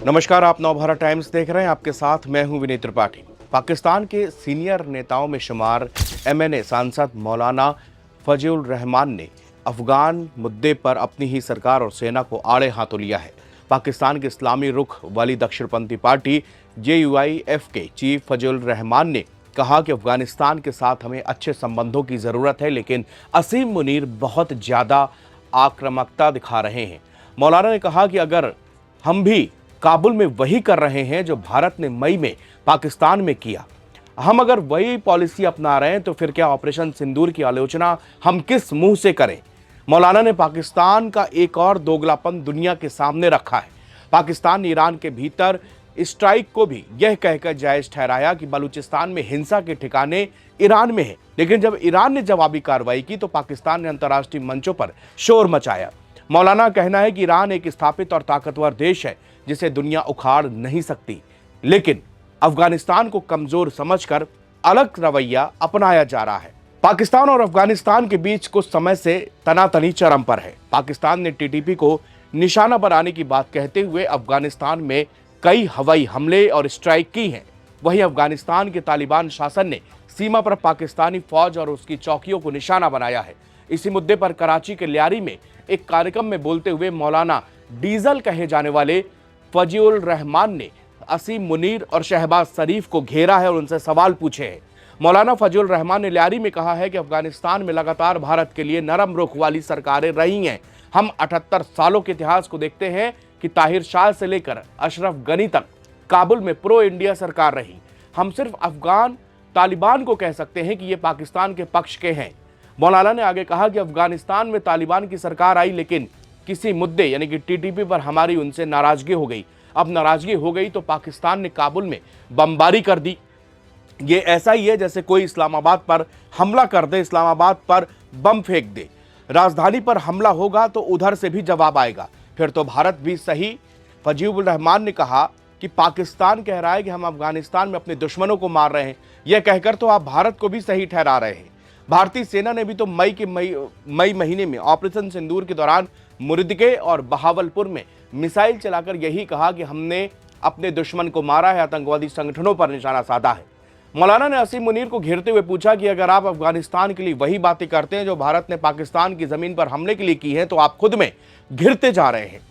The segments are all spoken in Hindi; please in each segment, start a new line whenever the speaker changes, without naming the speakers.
नमस्कार, आप नवभारत टाइम्स देख रहे हैं। आपके साथ मैं हूं विनीत त्रिपाठी। पाकिस्तान के सीनियर नेताओं में शुमार एमएनए सांसद मौलाना फजलुर रहमान ने अफगान मुद्दे पर अपनी ही सरकार और सेना को आड़े हाथों लिया है। पाकिस्तान की इस्लामी रुख वाली दक्षिणपंथी पार्टी JUIF के चीफ फजलुर रहमान ने कहा कि अफगानिस्तान के साथ हमें अच्छे संबंधों की जरूरत है, लेकिन असीम मुनीर बहुत ज्यादा आक्रामकता दिखा रहे हैं। मौलाना ने कहा कि अगर हम भी काबुल में वही कर रहे हैं जो भारत ने मई में पाकिस्तान में किया, हम अगर वही पॉलिसी अपना रहे हैं तो फिर क्या ऑपरेशन सिंदूर की आलोचना हम किस मुंह से करें। मौलाना ने पाकिस्तान का एक और दोगलापन दुनिया के सामने रखा है। पाकिस्तान ने ईरान के भीतर स्ट्राइक को भी यह कहकर जायज ठहराया कि बलूचिस्तान में हिंसा के ठिकाने ईरान में है, लेकिन जब ईरान ने जवाबी कार्रवाई की तो पाकिस्तान ने अंतर्राष्ट्रीय मंचों पर शोर मचाया। मौलाना का कहना है कि ईरान एक स्थापित और ताकतवर देश है जिसे दुनिया उखाड़ नहीं सकती, लेकिन अफगानिस्तान को कमजोर समझकर अलग रवैया अपनाया जा रहा है। पाकिस्तान और अफगानिस्तान के बीच कुछ समय से तनातनी चरम पर है। पाकिस्तान ने TTP को निशाना बनाने की बात कहते हुए अफगानिस्तान में कई हवाई हमले और स्ट्राइक की हैं। वहीं अफगानिस्तान के तालिबान शासन ने सीमा पर पाकिस्तानी फौज और उसकी चौकियों को निशाना बनाया है। इसी मुद्दे पर कराची के लियारी में एक कार्यक्रम में बोलते हुए मौलाना डीजल कहे जाने वाले फजलुर रहमान ने असीम मुनीर और शहबाज शरीफ को घेरा है और उनसे सवाल पूछे हैं। मौलाना फजलुर रहमान ने लियारी में कहा है कि अफगानिस्तान में लगातार भारत के लिए नरम रुख वाली सरकारें रही हैं। हम 78 सालों के इतिहास को देखते हैं कि ताहिर शाह से लेकर अशरफ गनी तक काबुल में प्रो इंडिया सरकार रही। हम सिर्फ अफगान तालिबान को कह सकते हैं कि ये पाकिस्तान के पक्ष के हैं। मौलाना ने आगे कहा कि अफगानिस्तान में तालिबान की सरकार आई, लेकिन किसी मुद्दे यानी कि TTP पर हमारी उनसे नाराजगी हो गई। अब नाराजगी हो गई तो पाकिस्तान ने काबुल में बमबारी कर दी। ये ऐसा ही है जैसे कोई इस्लामाबाद पर हमला कर दे, इस्लामाबाद पर बम फेंक दे। राजधानी पर हमला होगा तो उधर से भी जवाब आएगा, फिर तो भारत भी सही। फजलुर रहमान ने कहा कि पाकिस्तान कह रहा है कि हम अफगानिस्तान में अपने दुश्मनों को मार रहे हैं, यह कहकर तो आप भारत को भी सही ठहरा रहे हैं। भारतीय सेना ने भी तो मई महीने में ऑपरेशन सिंदूर के दौरान मुर्दिके और बहावलपुर में मिसाइल चलाकर यही कहा कि हमने अपने दुश्मन को मारा है, आतंकवादी संगठनों पर निशाना साधा है। मौलाना ने असीम मुनीर को घेरते हुए पूछा कि अगर आप अफगानिस्तान के लिए वही बातें करते हैं जो भारत ने पाकिस्तान की जमीन पर हमले के लिए की है, तो आप खुद में घिरते जा रहे हैं।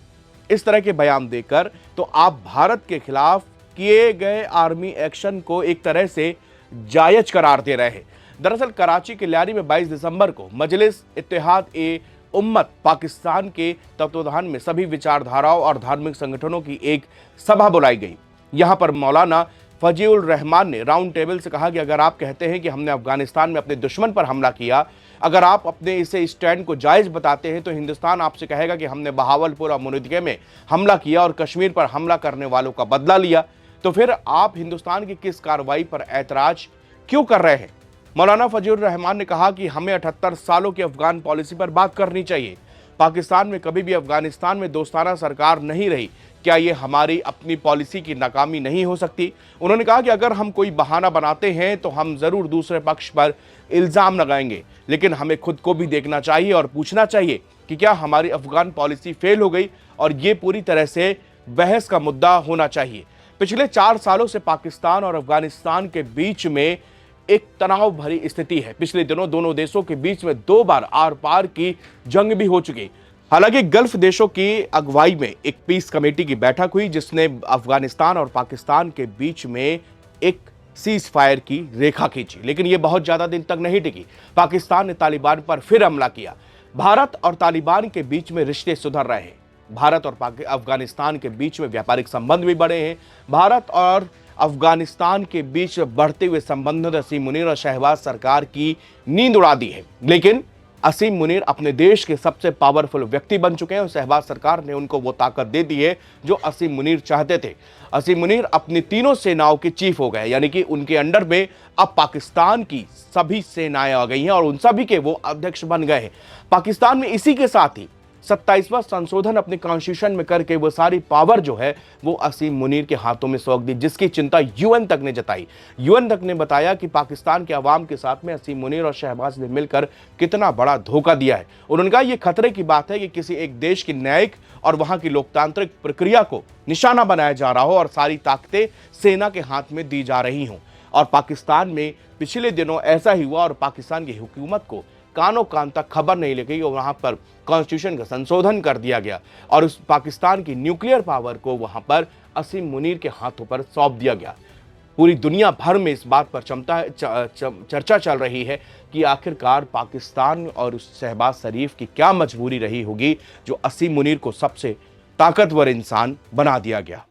इस तरह के बयान देकर तो आप भारत के खिलाफ किए गए आर्मी एक्शन को एक तरह से जायज करार दे रहे हैं। दरअसल कराची के लियारी में 22 दिसंबर को मजलिस इत्तेहाद-ए-उम्मत पाकिस्तान के तत्वावधान में सभी विचारधाराओं और धार्मिक संगठनों की एक सभा बुलाई गई। यहां पर मौलाना फजलुर रहमान ने राउंड टेबल से कहा कि अगर आप कहते हैं कि हमने अफगानिस्तान में अपने दुश्मन पर हमला किया, अगर आप अपने इसे स्टैंड को जायज बताते हैं, तो हिंदुस्तान आपसे कहेगा कि हमने बहावलपुर और मुर्दिके में हमला किया और कश्मीर पर हमला करने वालों का बदला लिया। तो फिर आप हिंदुस्तान की किस कार्रवाई पर ऐतराज क्यों कर रहे हैं। मौलाना फजलुर रहमान ने कहा कि हमें 78 सालों की अफगान पॉलिसी पर बात करनी चाहिए। पाकिस्तान में कभी भी अफगानिस्तान में दोस्ताना सरकार नहीं रही, क्या ये हमारी अपनी पॉलिसी की नाकामी नहीं हो सकती। उन्होंने कहा कि अगर हम कोई बहाना बनाते हैं तो हम जरूर दूसरे पक्ष पर इल्जाम लगाएंगे, लेकिन हमें खुद को भी देखना चाहिए और पूछना चाहिए कि क्या हमारी अफगान पॉलिसी फेल हो गई, और ये पूरी तरह से बहस का मुद्दा होना चाहिए। पिछले 4 सालों से पाकिस्तान और अफगानिस्तान के बीच में एक तनाव भरी स्थिति है। पिछले दिनों दोनों देशों के बीच में 2 बार आर पार की जंग भी हो चुकी। हालांकि गल्फ देशों की अगुवाई में एक पीस कमेटी की बैठक हुई जिसने अफगानिस्तान और पाकिस्तान के बीच में एक सीज फायर की रेखा खींची, लेकिन यह बहुत ज्यादा दिन तक नहीं टिकी। पाकिस्तान ने तालिबान पर फिर हमला किया। भारत और तालिबान के बीच में रिश्ते सुधर रहे हैं। भारत और अफगानिस्तान के बीच में व्यापारिक संबंध भी बढ़े हैं। भारत और अफगानिस्तान के बीच बढ़ते हुए संबंधों ने असीम मुनीर और शहबाज सरकार की नींद उड़ा दी है, लेकिन असीम मुनीर अपने देश के सबसे पावरफुल व्यक्ति बन चुके हैं और शहबाज सरकार ने उनको वो ताकत दे दी है जो असीम मुनीर चाहते थे। असीम मुनीर अपनी तीनों सेनाओं के चीफ हो गए, यानी कि उनके अंडर में अब पाकिस्तान की सभी सेनाएं आ गई हैं और उन सभी के वो अध्यक्ष बन गए हैं। पाकिस्तान में इसी के साथ ही 27वां संशोधन अपने कॉन्स्टिट्यूशन में करके वो सारी पावर जो है वो असीम मुनीर के हाथों में सौंप दी, जिसकी चिंता यूएन तक ने जताई। यूएन तक ने बताया कि पाकिस्तान के अवाम के साथ में असीम मुनीर और शहबाज ने मिलकर कितना बड़ा धोखा दिया है। उन्होंने कहा यह खतरे की बात है कि किसी एक देश की न्यायिक और वहां की लोकतांत्रिक प्रक्रिया को निशाना बनाया जा रहा हो और सारी ताकतें सेना के हाथ में दी जा रही हों। और पाकिस्तान में पिछले दिनों ऐसा ही हुआ और पाकिस्तान की हुकूमत को कानों कान तक खबर नहीं लगी और वहां पर कॉन्स्टिट्यूशन का संशोधन कर दिया गया और उस पाकिस्तान की न्यूक्लियर पावर को वहां पर असीम मुनीर के हाथों पर सौंप दिया गया। पूरी दुनिया भर में इस बात पर चर्चा चल रही है कि आखिरकार पाकिस्तान और उस शहबाज शरीफ की क्या मजबूरी रही होगी जो असीम मुनीर को सबसे ताकतवर इंसान बना दिया गया।